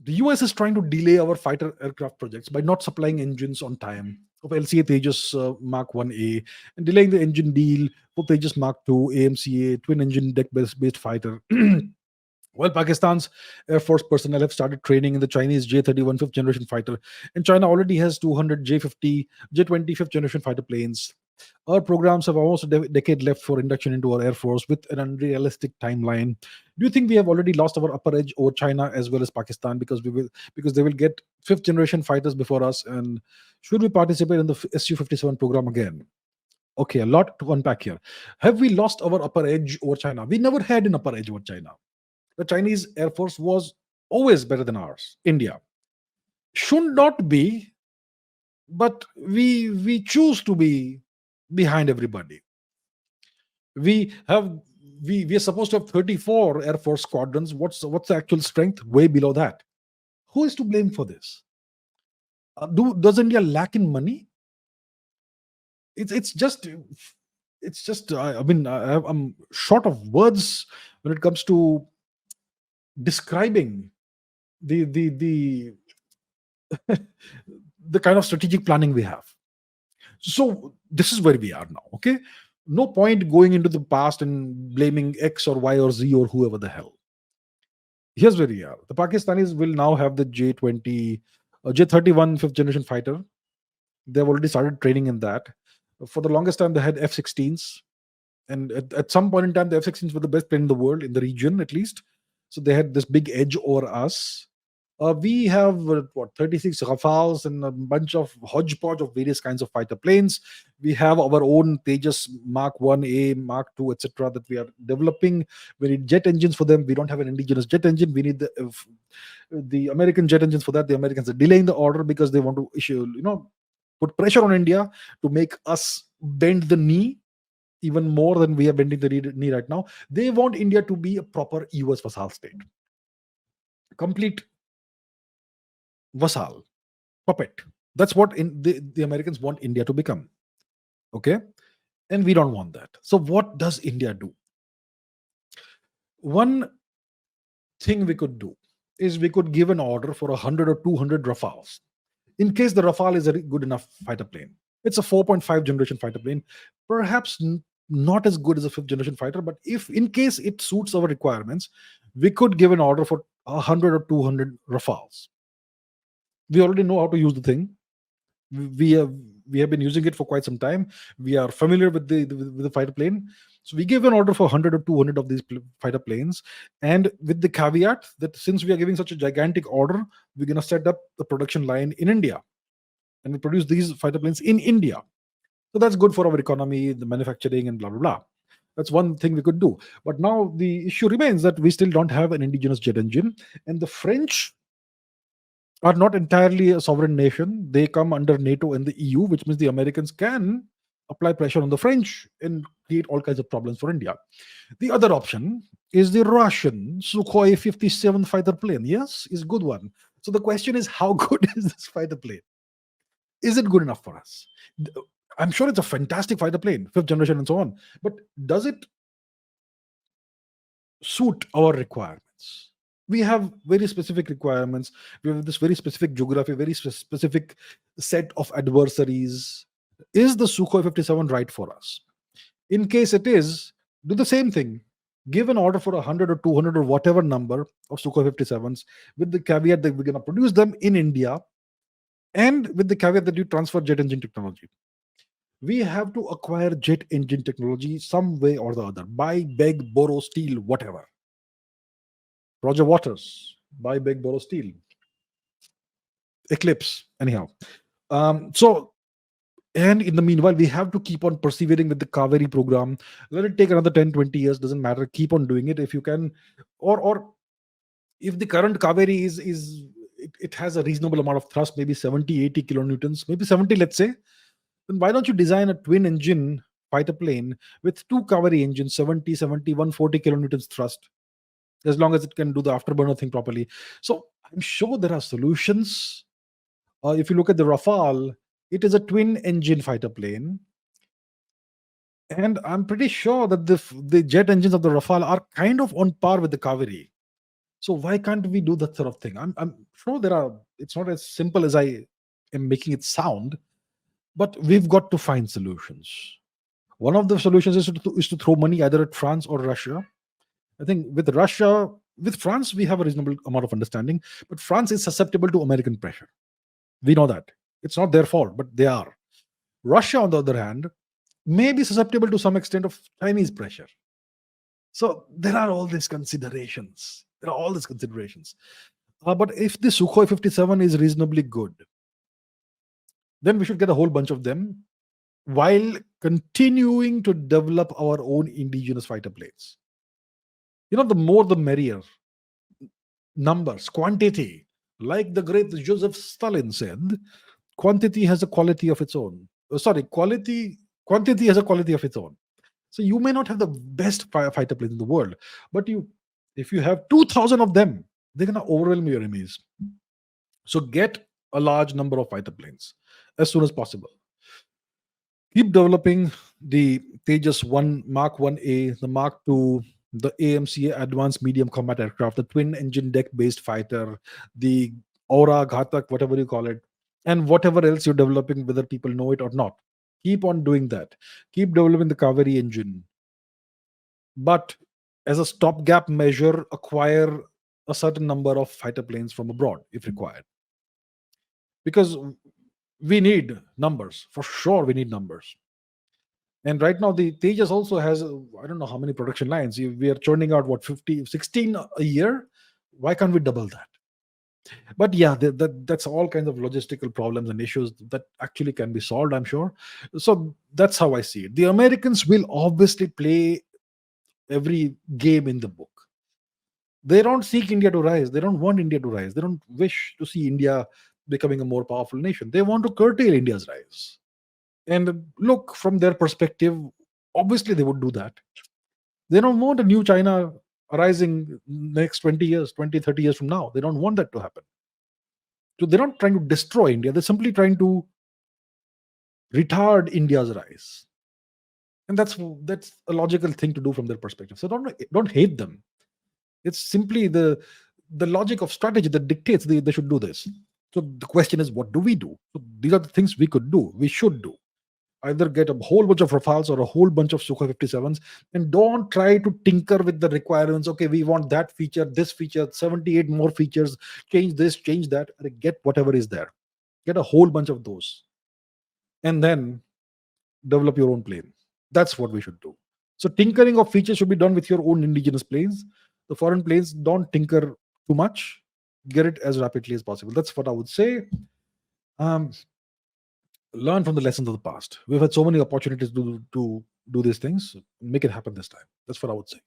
The US is trying to delay our fighter aircraft projects by not supplying engines on time of LCA Tejas Mark 1A and delaying the engine deal for Tejas Mark 2 AMCA twin engine deck based fighter. Well, Pakistan's Air Force personnel have started training in the Chinese J-31 fifth generation fighter, and China already has 200 J-50, J-20 fifth generation fighter planes. Our programs have almost a decade left for induction into our Air Force with an unrealistic timeline. Do you think we have already lost our upper edge over China as well as Pakistan because they will get fifth generation fighters before us? And should we participate in the Su-57 program again? Okay, a lot to unpack here. Have we lost our upper edge over China? We never had an upper edge over China. The Chinese Air Force was always better than ours. India should not be, but we choose to be behind everybody. We have we are supposed to have 34 Air Force squadrons. What's the actual strength? Way below that. Who is to blame for this? Does India lack in money? It's just I mean I'm short of words when it comes to describing the the kind of strategic planning we have. So this is where we are now. Okay, no point going into the past and blaming X or Y or Z or whoever the hell. Here's where we are. The Pakistanis will now have the J-20, J-31 fifth generation fighter. They've already started training in that. For the longest time, they had F-16s, and at some point in time, the F-16s were the best plane in the world, in the region at least. So they had this big edge over us. We have 36 Rafales and a bunch of hodgepodge of various kinds of fighter planes. We have our own Tejas Mark 1A, Mark 2, etc. that we are developing. We need jet engines for them. We don't have an indigenous jet engine. We need the American jet engines for that. The Americans are delaying the order because they want to put pressure on India to make us bend the knee even more than we are bending the knee right now. They want India to be a proper US vassal state. Complete vassal, puppet. That's what the Americans want India to become. Okay? And we don't want that. So what does India do? One thing we could do is we could give an order for 100 or 200 Rafales. In case the Rafale is a good enough fighter plane. It's a 4.5 generation fighter plane. Perhaps not as good as a fifth generation fighter, but if in case it suits our requirements, we could give an order for 100 or 200 Rafales. We already know how to use the thing. We have been using it for quite some time. We are familiar with the fighter plane. So we give an order for 100 or 200 of these fighter planes, and with the caveat that since we are giving such a gigantic order, we're going to set up the production line in India, and we produce these fighter planes in India. So that's good for our economy, the manufacturing, and blah blah blah. That's one thing we could do. But now the issue remains that we still don't have an indigenous jet engine, and the French are not entirely a sovereign nation. They come under NATO and the EU, which means the Americans can apply pressure on the French and create all kinds of problems for India. The other option is the Russian Sukhoi 57 fighter plane. Yes, is a good one. So the question is, how good is this fighter plane? Is it good enough for us? I'm sure it's a fantastic fighter plane, fifth generation and so on. But does it suit our requirements? We have very specific requirements. We have this very specific geography, very specific set of adversaries. Is the Sukhoi 57 right for us? In case it is, do the same thing. Give an order for 100 or 200 or whatever number of Sukhoi 57s with the caveat that we're going to produce them in India, and with the caveat that you transfer jet engine technology. We have to acquire jet engine technology some way or the other. Buy, beg, borrow, steal, whatever. Roger Waters, buy, beg, borrow, steal. Eclipse, anyhow. And in the meanwhile, we have to keep on persevering with the Kaveri program. Let it take another 10, 20 years, doesn't matter. Keep on doing it if you can. Or if the current Kaveri it has a reasonable amount of thrust, maybe 70, 80 kilonewtons, maybe 70, let's say, then why don't you design a twin engine fighter plane with two Kaveri engines, 70, 70, 140 kilonewtons thrust, as long as it can do the afterburner thing properly. So I'm sure there are solutions. If you look at the Rafale, it is a twin engine fighter plane. And I'm pretty sure that the jet engines of the Rafale are kind of on par with the Kaveri. So why can't we do that sort of thing? I'm sure there are. It's not as simple as I am making it sound, but we've got to find solutions. One of the solutions is to throw money either at France or Russia. I think with France, we have a reasonable amount of understanding, but France is susceptible to American pressure. We know that. It's not their fault, but they are. Russia, on the other hand, may be susceptible to some extent of Chinese pressure. So there are all these considerations. But if the Sukhoi 57 is reasonably good, then we should get a whole bunch of them while continuing to develop our own indigenous fighter planes. The more the merrier. Numbers, quantity. Like the great Joseph Stalin said, quantity has a quality of its own. Quantity has a quality of its own. So you may not have the best fighter planes in the world, but if you have 2,000 of them, they're gonna overwhelm your enemies. So get a large number of fighter planes as soon as possible. Keep developing the Tejas 1, Mark 1A, the Mark 2, the AMCA Advanced Medium Combat Aircraft, the twin engine deck based fighter, the Aura, Ghatak, whatever you call it, and whatever else you're developing, whether people know it or not. Keep on doing that. Keep developing the Kaveri engine. But as a stopgap measure, acquire a certain number of fighter planes from abroad if required. Because we need numbers. For sure, we need numbers. And right now, the Tejas also has, I don't know how many production lines. We are churning out, 16 a year? Why can't we double that? But yeah, that's all kinds of logistical problems and issues that actually can be solved, I'm sure. So that's how I see it. The Americans will obviously play every game in the book. They don't seek India to rise. They don't want India to rise. They don't wish to see India becoming a more powerful nation. They want to curtail India's rise. And look, from their perspective, obviously they would do that. They don't want a new China arising next 20 years, 20, 30 years from now. They don't want that to happen. So they're not trying to destroy India. They're simply trying to retard India's rise. And that's a logical thing to do from their perspective. So don't hate them. It's simply the logic of strategy that dictates they should do this. So the question is, what do we do? So these are the things we could do, we should do. Either get a whole bunch of Rafales or a whole bunch of Sukhoi 57s, and don't try to tinker with the requirements. Okay, we want that feature, this feature, 78 more features, change this, change that. Get whatever is there. Get a whole bunch of those. And then develop your own plane. That's what we should do. So tinkering of features should be done with your own indigenous planes. The foreign planes, don't tinker too much. Get it as rapidly as possible. That's what I would say. Learn from the lessons of the past. We've had so many opportunities to do these things. Make it happen this time. That's what I would say.